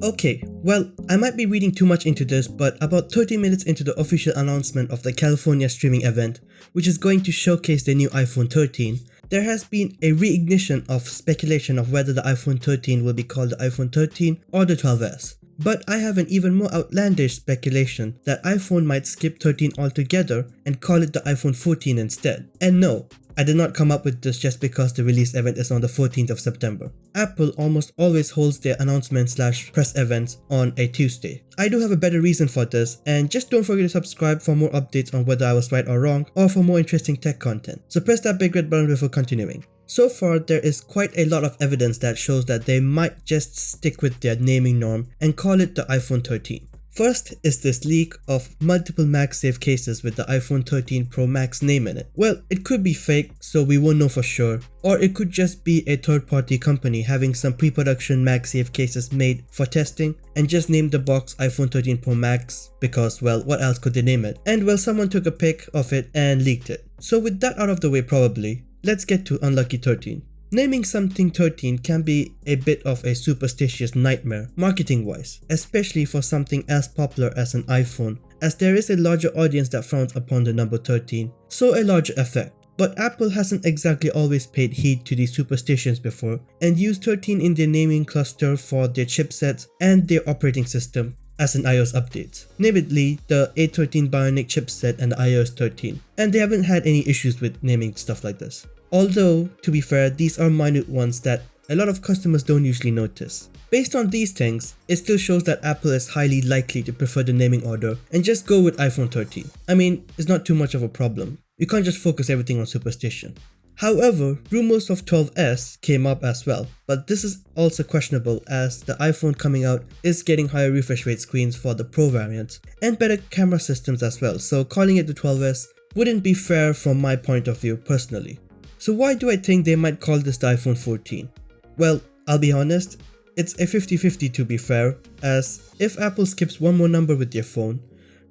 Okay, well, I might be reading too much into this, but about 30 minutes into the official announcement of the California streaming event, which is going to showcase the new iPhone 13, there has been a reignition of speculation of whether the iPhone 13 will be called the iPhone 13 or the 12s. But I have an even more outlandish speculation that iPhone might skip 13 altogether and call it the iPhone 14 instead. And no, I did not come up with this just because the release event is on the 14th of September. Apple almost always holds their announcement/press events on a Tuesday. I do have a better reason for this, and just don't forget to subscribe for more updates on whether I was right or wrong, or for more interesting tech content. So press that big red button before continuing. So far, there is quite a lot of evidence that shows that they might just stick with their naming norm and call it the iPhone 13. First is this leak of multiple MagSafe cases with the iPhone 13 Pro Max name in it. Well, it could be fake, so we won't know for sure, or it could just be a third-party company having some pre-production MagSafe cases made for testing and just named the box iPhone 13 Pro Max because, well, what else could they name it? And well, someone took a pic of it and leaked it. So with that out of the way probably, let's get to Unlucky 13. Naming something 13 can be a bit of a superstitious nightmare marketing-wise, especially for something as popular as an iPhone, as there is a larger audience that frowns upon the number 13, so a larger effect. But Apple hasn't exactly always paid heed to these superstitions before and used 13 in their naming cluster for their chipsets and their operating system as in iOS updates, namely the A13 Bionic chipset and the iOS 13, and they haven't had any issues with naming stuff like this. Although, to be fair, these are minute ones that a lot of customers don't usually notice. Based on these things, it still shows that Apple is highly likely to prefer the naming order and just go with iPhone 13. I mean, it's not too much of a problem. You can't just focus everything on superstition. However, rumors of 12s came up as well, but this is also questionable as the iPhone coming out is getting higher refresh rate screens for the Pro variants and better camera systems as well, so calling it the 12s wouldn't be fair from my point of view personally. So why do I think they might call this the iPhone 14? Well, I'll be honest, it's a 50-50 to be fair, as if Apple skips one more number with their phone,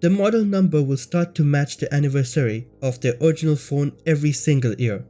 the model number will start to match the anniversary of their original phone every single year,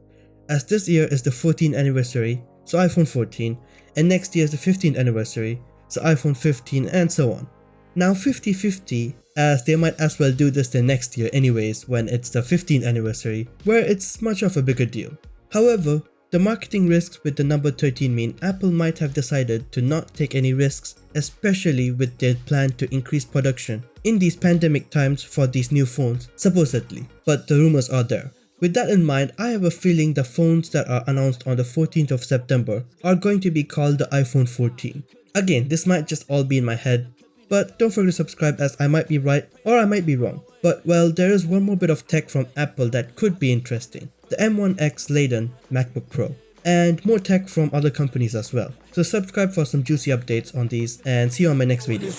as this year is the 14th anniversary, so iPhone 14, and next year is the 15th anniversary, so iPhone 15, and so on. Now 50-50, as they might as well do this the next year anyways when it's the 15th anniversary, where it's much of a bigger deal. However, the marketing risks with the number 13 mean Apple might have decided to not take any risks, especially with their plan to increase production in these pandemic times for these new phones, supposedly, but the rumors are there. With that in mind, I have a feeling the phones that are announced on the 14th of September are going to be called the iPhone 14. Again, this might just all be in my head, but don't forget to subscribe as I might be right or I might be wrong. But well, there is one more bit of tech from Apple that could be interesting. The M1X laden MacBook Pro, and more tech from other companies as well. So subscribe for some juicy updates on these and see you on my next video.